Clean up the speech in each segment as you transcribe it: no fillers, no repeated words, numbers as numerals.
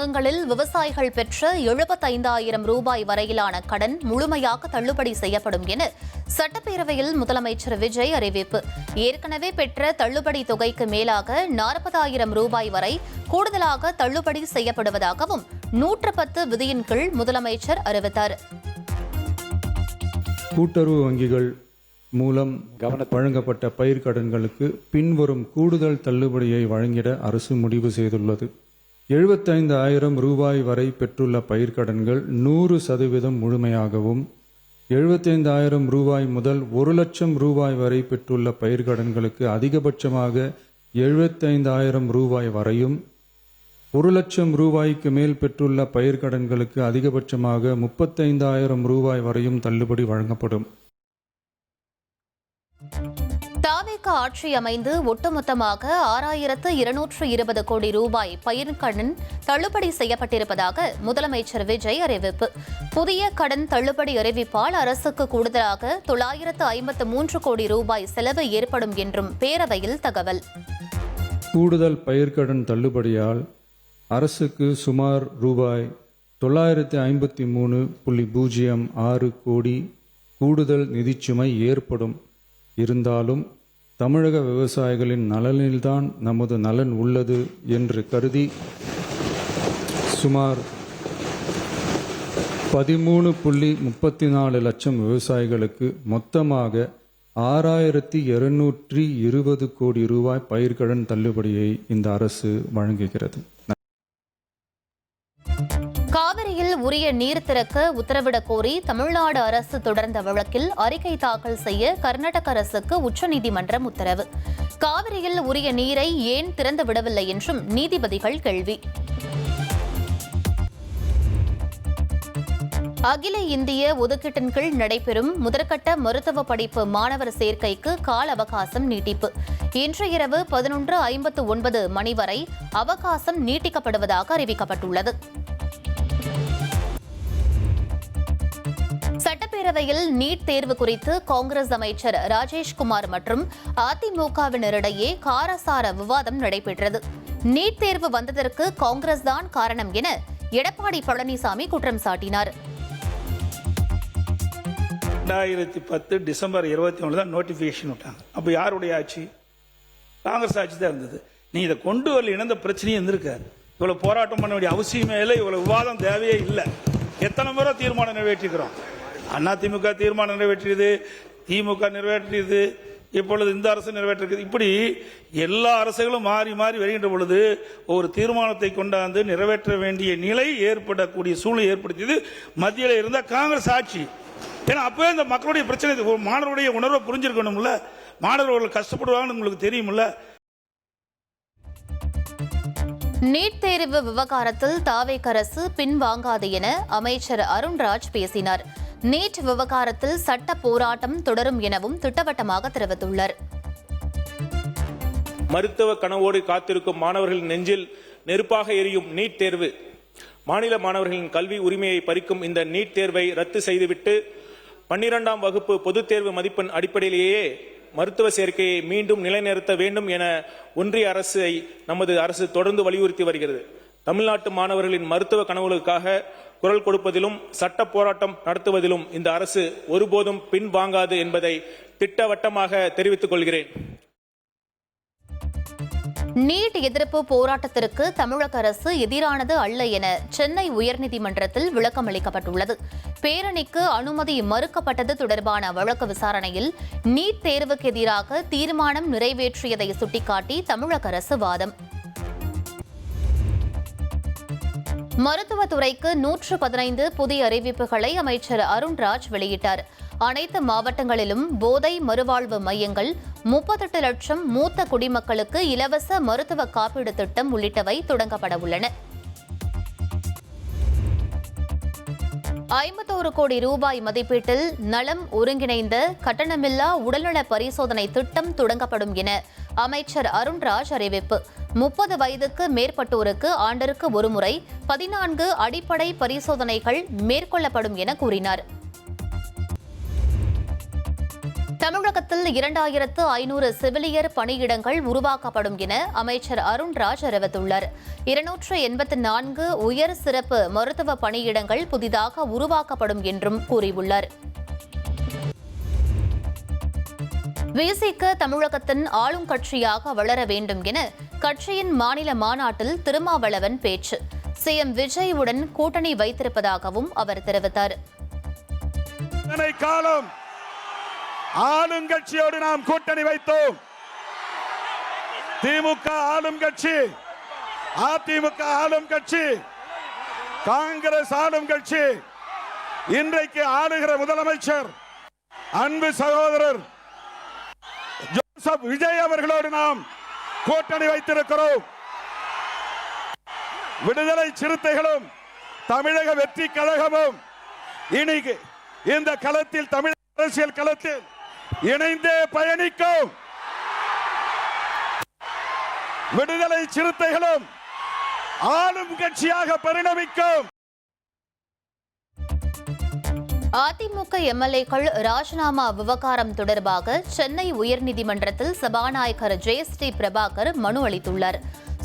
வங்கங்களில் விவசாயிகள் பெற்ற 75,000 ரூபாய் வரையிலான கடன் முழுமையாக தள்ளுபடி செய்யப்படும் என சட்டப்பேரவையில் முதலமைச்சர் விஜய் அறிவிப்பு. ஏற்கனவே பெற்ற தள்ளுபடி தொகைக்கு மேலாக 40,000 ரூபாய் வரை கூடுதலாக தள்ளுபடி செய்யப்படுவதாகவும் 110 விதியின் கீழ் முதலமைச்சர் அறிவித்தார். கூட்டுறவு வங்கிகள் மூலம் வழங்கப்பட்ட பயிர்க்கடன்களுக்கு பின்வரும் கூடுதல் தள்ளுபடியை வழங்கிட அரசு முடிவு செய்துள்ளது. 75,000 ரூபாய் வரை பெற்றுள்ள பயிர்க்கடன்கள் 100% முழுமையாகவும், 75,000 ரூபாய் முதல் 1,00,000 ரூபாய் வரை பெற்றுள்ள பயிர்க்கடன்களுக்கு அதிகபட்சமாக 75,000 ரூபாய் வரையும், 1,00,000 ரூபாய்க்கு மேல் பெற்றுள்ள பயிர்க்கடன்களுக்கு அதிகபட்சமாக 35,000 ரூபாய் வரையும் தள்ளுபடி வழங்கப்படும். தாவேக ஆட்சி அமைந்து ஒட்டுமொத்தமாக 6,220 கோடி ரூபாய் பயிர்க்கடன் தள்ளுபடி செய்யப்பட்டிருப்பதாக முதலமைச்சர் விஜய் அறிவிப்பு. புதிய கடன் தள்ளுபடி அறிவிப்பால் அரசுக்கு கூடுதலாக 953 கோடி ரூபாய் செலவு ஏற்படும் என்றும் பேரவையில் தகவல். கூடுதல் பயிர்க்கடன் தள்ளுபடியால் அரசுக்கு சுமார் ரூபாய் 953.06 கோடி கூடுதல் நிதிச்சுமை ஏற்படும். இருந்தாலும் தமிழக விவசாயிகளின் நலனில்தான் நமது நலன் உள்ளது என்று கருதி சுமார் 13.34 லட்சம் விவசாயிகளுக்கு மொத்தமாக 6,220 கோடி ரூபாய் பயிர்க்கடன் தள்ளுபடியை இந்த அரசு வழங்குகிறது. காவிரியில் உரிய நீர் திறக்க உத்தரவிடக் கோரி தமிழ்நாடு அரசு தொடர்ந்த வழக்கில் அறிக்கை தாக்கல் செய்ய கர்நாடக அரசுக்கு உச்சநீதிமன்றம் உத்தரவு. காவிரியில் உரிய நீரை ஏன் திறந்து விடவில்லை என்றும் நீதிபதிகள் கேள்வி. அகில இந்திய ஒதுக்கீட்டின் கீழ் நடைபெறும் முதற்கட்ட மருத்துவ படிப்பு மாணவர் சேர்க்கைக்கு கால அவகாசம் நீட்டிப்பு. இன்று இரவு 11:59 மணி வரை அவகாசம் நீட்டிக்கப்படுவதாக அறிவிக்கப்பட்டுள்ளது. சட்டப்பேரவையில் நீட் தேர்வு குறித்து காங்கிரஸ் அமைச்சர் ராஜேஷ்குமார் மற்றும் அதிமுகவினரிடையே காரசார விவாதம் நடைபெற்றது. நீட் தேர்வு வந்ததற்கு காங்கிரஸ் தான் காரணம் என எடப்பாடி பழனிசாமி குற்றம் சாட்டினார். 2010 டிசம்பர் 21 தான் நோட்டிபிகேஷன் விட்டாங்க. அப்ப யாருடைய ஆட்சி? காங்கிரஸ் ஆட்சி தான் இருந்தது. நீ இதை கொண்டு வரல, இணைந்த பிரச்சனையும் இருந்திருக்காரு. இவ்வளவு போராட்டம் பண்ண வேண்டிய அவசியமே இல்லை, இவ்வளவு விவாதம் தேவையே இல்லை. எத்தனை முறை தீர்மானம் நிறைவேற்றிக்கிறோம். அதிமுக தீர்மானம் நிறைவேற்றியது, திமுக நிறைவேற்றியது, இப்பொழுது இந்த அரசு நிறைவேற்றிருக்கிறது. இப்படி எல்லா அரசுகளும் மாறி மாறி வருகின்ற பொழுது ஒரு தீர்மானத்தை கொண்டாந்து நிறைவேற்ற வேண்டிய நிலை ஏற்படக்கூடிய சூழ்நிலை ஏற்படுத்தியது மத்தியில் இருந்த காங்கிரஸ் ஆட்சி. ஏன்னா அப்பவே இந்த மக்களுடைய பிரச்சனை, மாணவருடைய உணர்வை புரிஞ்சிருக்கணும்ல, மாணவர்கள் கஷ்டப்படுவாங்கன்னு உங்களுக்கு தெரியும்ல. நீட் தேர்வு விவகாரத்தில் தாவேக அரசு பின்வாங்காது என அமைச்சர் அருண்ராஜ் பேசினார். நீட் விவகாரத்தில் சட்ட போராட்டம் தொடரும் எனவும் திட்டவட்டமாக தெரிவித்துள்ளார். மருத்துவ கனவோடு காத்திருக்கும் மாணவர்களின் நெஞ்சில் நெருப்பாக எரியும் நீட் தேர்வு. மாநில மாணவர்களின் கல்வி உரிமையை பறிக்கும் இந்த நீட் தேர்வை ரத்து செய்துவிட்டு 12ஆம் வகுப்பு பொதுத் தேர்வு மதிப்பெண் அடிப்படையிலேயே மருத்துவ சேர்க்கையை மீண்டும் நிலைநிறுத்த வேண்டும் என ஒன்றிய அரசை நமது அரசு தொடர்ந்து வலியுறுத்தி வருகிறது. தமிழ்நாட்டு மாணவர்களின் மருத்துவ கனவுகளுக்காக குரல் கொடுப்பதிலும் சட்ட போராட்டம் நடத்துவதிலும் இந்த அரசு ஒருபோதும் பின்வாங்காது என்பதை திட்டவட்டமாக தெரிவித்துக் கொள்கிறேன். நீட் எதிர்ப்பு போராட்டத்திற்கு தமிழக அரசு எதிரானது அல்ல என சென்னை உயர்நீதிமன்றத்தில் விளக்கம் அளிக்கப்பட்டுள்ளது. பேரணிக்கு அனுமதி மறுக்கப்பட்டது தொடர்பான வழக்கு விசாரணையில் நீட் தேர்வுக்கு எதிராக தீர்மானம் நிறைவேற்றியதை சுட்டிக்காட்டி தமிழக அரசு வாதம். மருத்துவத்துறைக்கு 115 புதிய அறிவிப்புகளை அமைச்சர் அருண்ராஜ் வெளியிட்டார். அனைத்து மாவட்டங்களிலும் போதை மறுவாழ்வு மையங்கள், 38 லட்சம் மூத்த குடிமக்களுக்கு இலவச மருத்துவ காப்பீடு திட்டம் உள்ளிட்டவை தொடங்கப்பட உள்ளன. 51 கோடி ரூபாய் மதிப்பீட்டில் நலம் ஒருங்கிணைந்த கட்டணமில்லா உடல்நல பரிசோதனை திட்டம் தொடங்கப்படும் என அமைச்சர் அருண்ராஜ் அறிவிப்பு. 30 வயதுக்கு மேற்பட்டோருக்கு ஆண்டிற்கு ஒருமுறை 14 அடிப்படை பரிசோதனைகள் மேற்கொள்ளப்படும் என கூறினார். தமிழகத்தில் 2,500 செவிலியர் பணியிடங்கள் உருவாக்கப்படும் என அமைச்சர் அருண்ராஜ் அறிவித்துள்ளார். 284 உயர் சிறப்பு மருத்துவ பணியிடங்கள் புதிதாக உருவாக்கப்படும் என்றும் கூறியுள்ளார். விசிக தமிழகத்தின் ஆளும் கட்சியாக வளர வேண்டும் என கட்சியின் மாநில மாநாட்டில் திருமாவளவன் பேச்சு. சிஎம் விஜயுடன் கூட்டணி வைத்திருப்பதாகவும் அவர் தெரிவித்தார். காலம் ஆளும் கட்சியோடு நாம் கூட்டணி வைத்தோம். திமுக ஆளும் கட்சி, அதிமுக ஆளும் கட்சி, காங்கிரஸ் ஆளும் கட்சி, இன்றைக்கு ஆளுகிற முதலமைச்சர் அன்பு சகோதரர் ஜோசப் விஜய் அவர்களோடு நாம் கூட்டணி வைத்திருக்கிறோம். விடுதலை சிறுத்தைகளும் தமிழக வெற்றி கழகமும் இன்னைக்கு இந்த களத்தில், தமிழக அரசியல் களத்தில் இணைந்தே பயணிக்கும். விடுதலை சிறுத்தைகளும் ஆளும் கட்சியாக பரிணமிக்கும். அதிமுக எம்எல்ஏக்கள் ராஜினாமா விவகாரம் தொடர்பாக சென்னை உயர்நீதிமன்றத்தில் சபாநாயகர் ஜெயஸ்ரீ பிரபாகர் மனு அளித்துள்ளார்.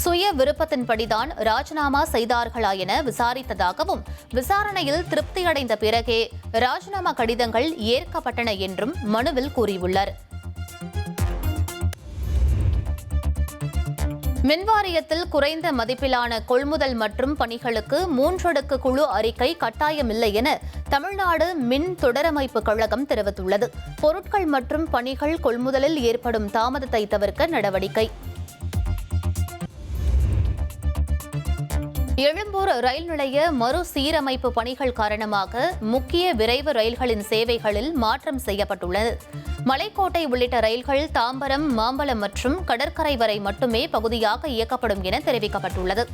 சுய விருப்பத்தின்படிதான் ராஜினாமா செய்தார்களா என விசாரித்ததாகவும், விசாரணையில் திருப்தியடைந்த பிறகே ராஜினாமா கடிதங்கள் ஏற்கப்பட்டன என்றும் மனுவில் கூறியுள்ளார். மின்வாரியத்தில் குறைந்த மதிப்பிலான கொள்முதல் மற்றும் பணிகளுக்கு 3 அடுக்கு குழு அறிக்கை கட்டாயமில்லை என தமிழ்நாடு மின் தொடரமைப்பு கழகம் தெரிவித்துள்ளது. பொருட்கள் மற்றும் பணிகள் கொள்முதலில் ஏற்படும் தாமதத்தை தவிர்க்க நடவடிக்கை. எழும்பூர் ரயில் நிலைய மறுசீரமைப்பு பணிகள் காரணமாக முக்கிய விரைவு ரயில்களின் சேவைகளில் மாற்றம் செய்யப்பட்டுள்ளது. மலைக்கோட்டை உள்ளிட்ட ரயில்கள் தாம்பரம், மாம்பலம் மற்றும் கடற்கரை வரை மட்டுமே பகுதியாக இயக்கப்படும் என தெரிவிக்கப்பட்டுள்ளது.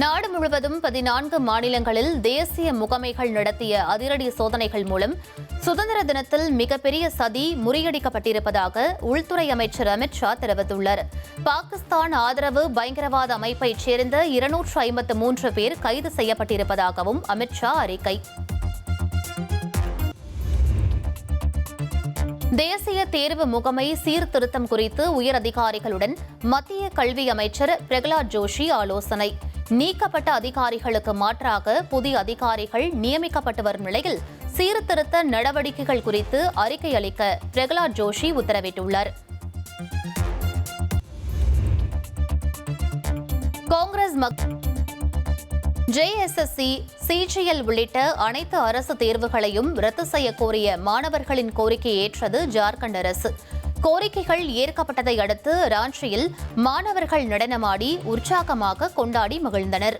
நாடு முழுவதும் 14 மாநிலங்களில் தேசிய முகமைகள் நடத்திய அதிரடி சோதனைகள் மூலம் சுதந்திர தினத்தில் மிகப்பெரிய சதி முறியடிக்கப்பட்டிருப்பதாக உள்துறை அமைச்சர் அமித் ஷா தெரிவித்துள்ளார். பாகிஸ்தான் ஆதரவு பயங்கரவாத அமைப்பைச் சேர்ந்த 253 பேர் கைது செய்யப்பட்டிருப்பதாகவும் அமித் ஷா அறிக்கை. தேசிய தேர்வு முகமை சீர்திருத்தம் குறித்து உயர் அதிகாரிகளுடன் மத்திய கல்வி அமைச்சர் பிரகலாத் ஜோஷி ஆலோசனை. நீக்கப்பட்ட அதிகாரிகளுக்கு மாற்றாக புதிய அதிகாரிகள் நியமிக்கப்பட்டு வரும் நிலையில் சீர்திருத்த நடவடிக்கைகள் குறித்து அறிக்கை அளிக்க பிரகலாத் ஜோஷி உத்தரவிட்டுள்ளார். காங்கிரஸ் ஜேஎஸ்எஸ்சி, சிஜிஎல் உள்ளிட்ட அனைத்து அரசு தேர்வுகளையும் ரத்து செய்ய கோரிய மாணவர்களின் கோரிக்கையை ஏற்றது ஜார்க்கண்ட் அரசு. கோரிக்கைகள் ஏற்கப்பட்டதை அடுத்து ராஞ்சியில் மாணவர்கள் நடனமாடி உற்சாகமாக கொண்டாடி மகிழ்ந்தனர்.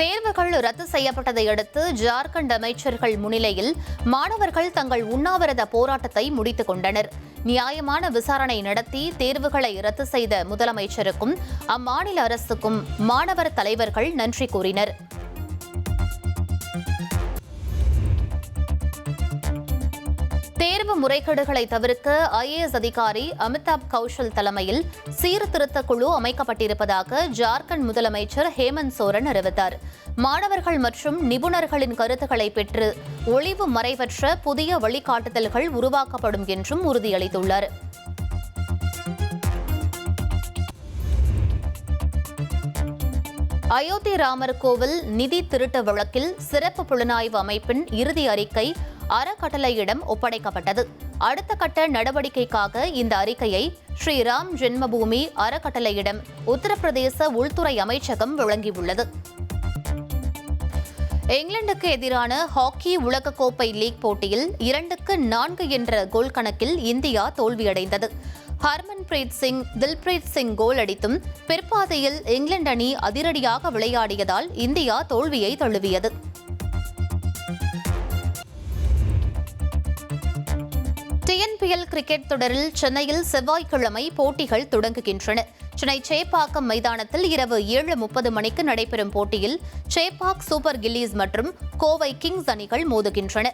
தேர்வுகள் ரத்து செய்யப்பட்டதை அடுத்து ஜார்க்கண்ட் அமைச்சர்கள் முன்னிலையில் மாணவர்கள் தங்கள் உண்ணாவிரத போராட்டத்தை முடித்துக் கொண்டனர். நியாயமான விசாரணை நடத்தி தேர்வுகளை ரத்து செய்த முதலமைச்சருக்கும் அம்மாநில அரசுக்கும் மாணவர் தலைவர்கள் நன்றி கூறினர். தேர்வு முறைகேடுகளை தவிர்க்க ஐஏஎஸ் அதிகாரி அமிதாப் கௌஷல் தலைமையில் சீர்திருத்த குழு அமைக்கப்பட்டிருப்பதாக ஜார்க்கண்ட் முதலமைச்சர் ஹேமந்த் சோரன் அறிவித்தார். மாணவர்கள் மற்றும் நிபுணர்களின் கருத்துக்களை பெற்று ஒளிவு மறைவற்ற புதிய வழிகாட்டுதல்கள் உருவாக்கப்படும் என்றும் உறுதியளித்துள்ளார். அயோத்தி ராமர் கோவில் நிதி திருட்டு வழக்கில் சிறப்பு புலனாய்வு அமைப்பின் இறுதி அறிக்கை அறக்கட்டளையிடம் ஒப்படைக்கப்பட்டது. அடுத்த கட்ட நடவடிக்கைக்காக இந்த அறிக்கையை ஸ்ரீராம் ஜென்மபூமி அறக்கட்டளையிடம் உத்தரப்பிரதேச உள்துறை அமைச்சகம் வழங்கியுள்ளது. இங்கிலாந்துக்கு எதிரான ஹாக்கி உலகக்கோப்பை லீக் போட்டியில் 2-4 என்ற கோல் கணக்கில் இந்தியா தோல்வியடைந்தது. ஹர்மன்பிரீத் சிங், தில்பிரீத் சிங் கோல் அடித்தும் பிற்பாதையில் இங்கிலாந்து அணி அதிரடியாக விளையாடியதால் இந்தியா தோல்வியை தழுவியது. டிஎன்பிஎல் கிரிக்கெட் தொடரில் சென்னையில் செவ்வாய்க்கிழமை போட்டிகள் தொடங்குகின்றன. சென்னை சேப்பாக்கம் மைதானத்தில் இரவு 7:30 மணிக்கு நடைபெறும் போட்டியில் சேப்பாக் சூப்பர் கில்லிஸ் மற்றும் கோவை கிங்ஸ் அணிகள் மோதுகின்றன.